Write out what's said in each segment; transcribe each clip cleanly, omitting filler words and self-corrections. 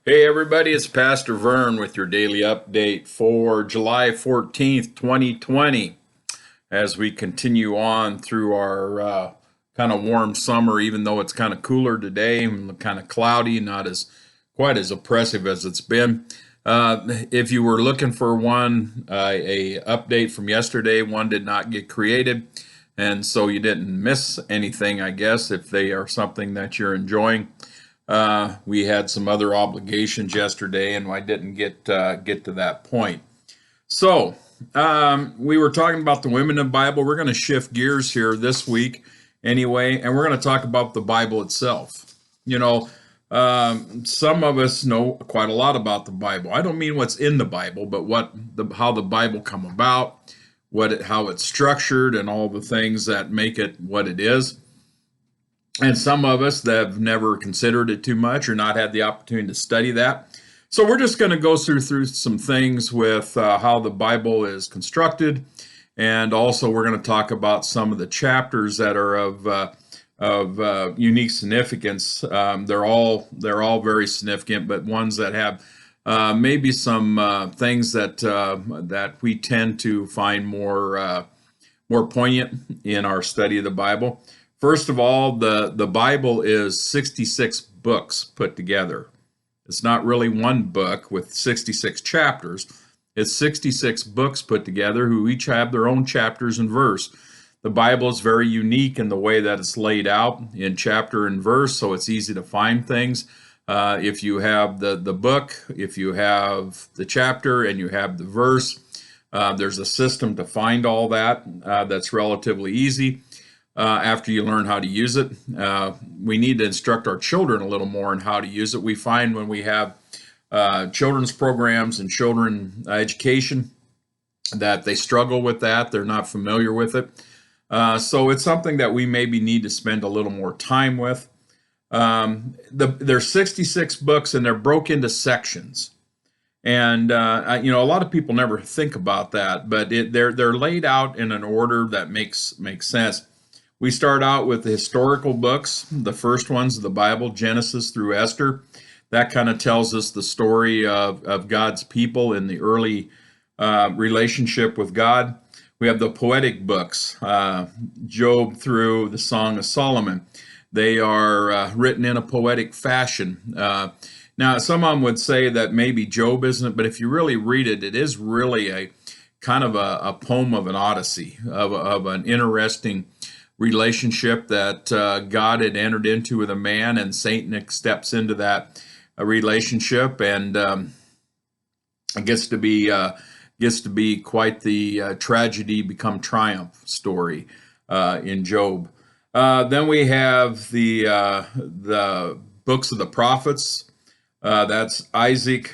Hey everybody, it's Pastor Vern with your daily update for July 14th, 2020. As we continue on through our kind of warm summer, even though it's kind of cooler today and kind of cloudy, not as quite as oppressive as it's been. If you were looking for one, a update from yesterday, one did not get created, and so you didn't miss anything, I guess, if they are something that you're enjoying. We had some other obligations yesterday, and I didn't get to that point. So we were talking about the women in the Bible. We're going to shift gears here this week, anyway, and we're going to talk about the Bible itself. You know, some of us know quite a lot about the Bible. I don't mean what's in the Bible, but how the Bible come about, how it's structured, and all the things that make it what it is. And some of us that have never considered it too much or not had the opportunity to study that. So we're just going to go through some things with how the Bible is constructed, and also we're going to talk about some of the chapters that are of unique significance. They're all very significant, but ones that have maybe some things that we tend to find more poignant in our study of the Bible. First of all, the Bible is 66 books put together. It's not really one book with 66 chapters. It's 66 books put together who each have their own chapters and verse. The Bible is very unique in the way that it's laid out in chapter and verse, so it's easy to find things. If you have the book, if you have the chapter, and you have the verse, there's a system to find all that that's relatively easy. After you learn how to use it. We need to instruct our children a little more on how to use it. We find when we have children's programs and children education that they struggle with that. They're not familiar with it. So it's something that we maybe need to spend a little more time with. There's 66 books and they're broke into sections. And a lot of people never think about that, but they're laid out in an order that makes sense. We start out with the historical books. The first ones of the Bible, Genesis through Esther. That kind of tells us the story of God's people in the early relationship with God. We have the poetic books, Job through the Song of Solomon. They are written in a poetic fashion. Now, some of them would say that maybe Job isn't, but if you really read it, it is really a kind of a poem of an odyssey, of an interesting relationship that God had entered into with a man, and Satan steps into that relationship, and it gets to be quite the tragedy become triumph story in Job. Then we have the books of the prophets. That's Isaac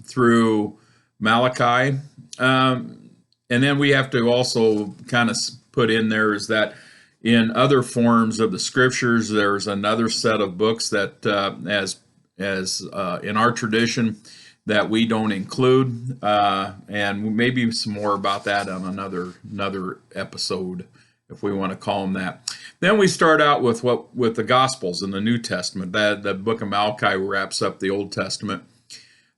through Malachi, and then we have to also kind of put in there is that in other forms of the scriptures, there's another set of books that, as in our tradition, that we don't include, and maybe some more about that on another episode, if we want to call them that. Then we start out with the Gospels in the New Testament. That the book of Malachi wraps up the Old Testament,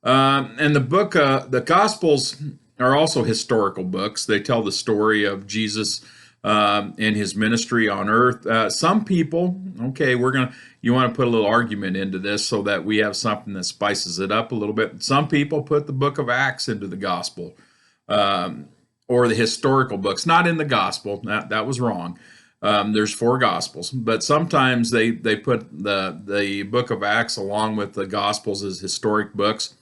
and the Gospels are also historical books. They tell the story of Jesus in his ministry on earth. Some people, okay, you want to put a little argument into this so that we have something that spices it up a little bit. Some people put the book of Acts into the gospel, or the historical books, not in the gospel. That was wrong. There's 4 gospels, but sometimes they put the book of Acts along with the gospels as historic books.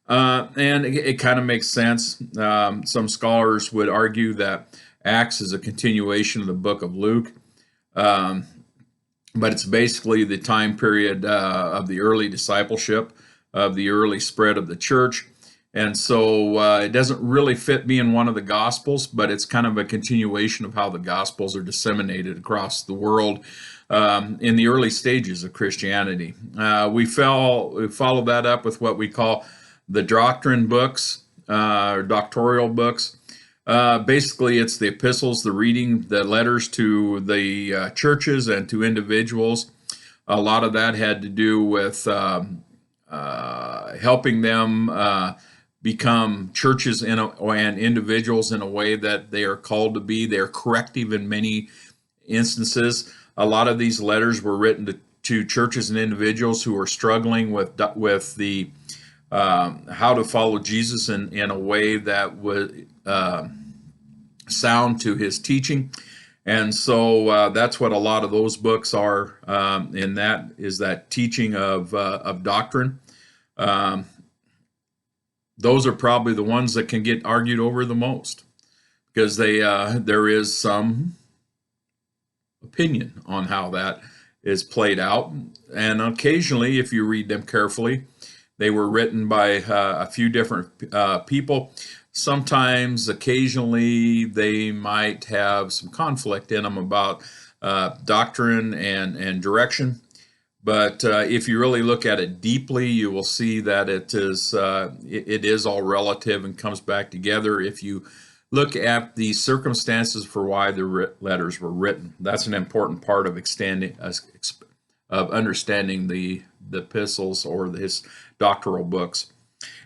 And it kind of makes sense. Some scholars would argue that Acts is a continuation of the book of Luke, but it's basically the time period of the early discipleship, of the early spread of the church. And so it doesn't really fit being one of the Gospels, but it's kind of a continuation of how the Gospels are disseminated across the world in the early stages of Christianity. We follow that up with what we call the doctrine books, or doctoral books. Basically, it's the epistles, the letters to the churches and to individuals. A lot of that had to do with helping them become churches and individuals in a way that they are called to be. They're corrective in many instances. A lot of these letters were written to churches and individuals who are struggling with the how to follow Jesus in a way that would sound to his teaching. And so that's what a lot of those books are, and that is that teaching of doctrine. Those are probably the ones that can get argued over the most, because there is some opinion on how that is played out. And occasionally, if you read them carefully, they were written by a few different people. Sometimes, occasionally, they might have some conflict in them about doctrine and direction. But if you really look at it deeply, you will see that it is all relative and comes back together if you look at the circumstances for why the letters were written. That's an important part of understanding the epistles or his doctrinal books.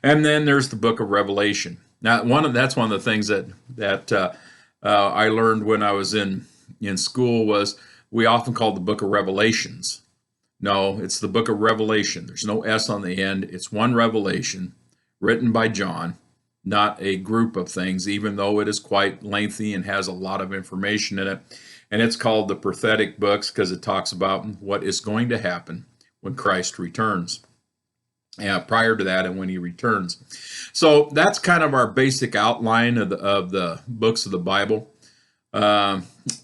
And then there's the book of Revelation. Now, that's one of the things that I learned when I was in school was we often called the book of Revelations. No, it's the book of Revelation. There's no S on the end. It's one revelation written by John, not a group of things, even though it is quite lengthy and has a lot of information in it. And it's called the prophetic books because it talks about what is going to happen when Christ returns. Prior to that and when he returns. So that's kind of our basic outline of the books of the Bible.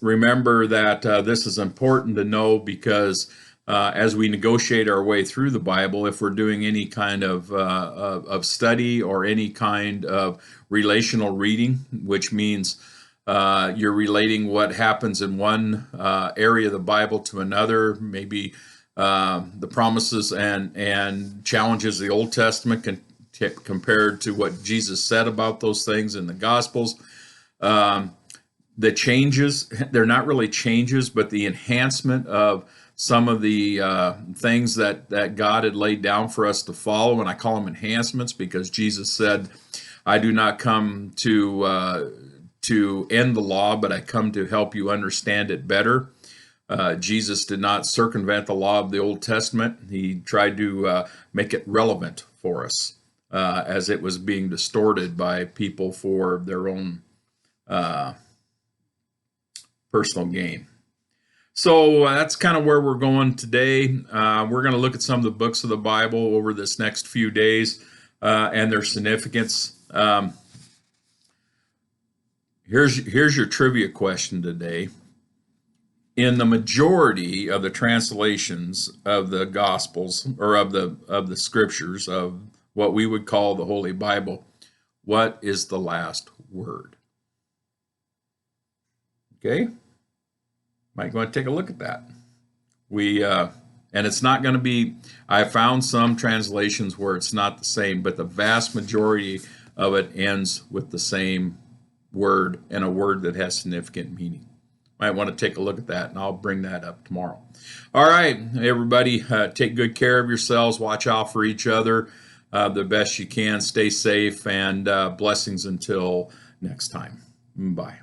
Remember that this is important to know because as we negotiate our way through the Bible, if we're doing any kind of study or any kind of relational reading, which means you're relating what happens in one area of the Bible to another, maybe the promises and challenges of the Old Testament compared to what Jesus said about those things in the Gospels. The changes, they're not really changes, but the enhancement of some of the things that God had laid down for us to follow, and I call them enhancements because Jesus said, I do not come to end the law, but I come to help you understand it better. Jesus did not circumvent the law of the Old Testament. He tried to make it relevant for us as it was being distorted by people for their own personal gain. So that's kind of where we're going today. We're going to look at some of the books of the Bible over this next few days and their significance. Here's your trivia question today. In the majority of the translations of the Gospels or of the Scriptures of what we would call the Holy Bible, what is the last word? Okay, might want to take a look at that. And it's not going to be. I found some translations where it's not the same, but the vast majority of it ends with the same word and a word that has significant meaning. Might want to take a look at that, and I'll bring that up tomorrow. All right, everybody, take good care of yourselves. Watch out for each other the best you can. Stay safe, and blessings until next time. Bye.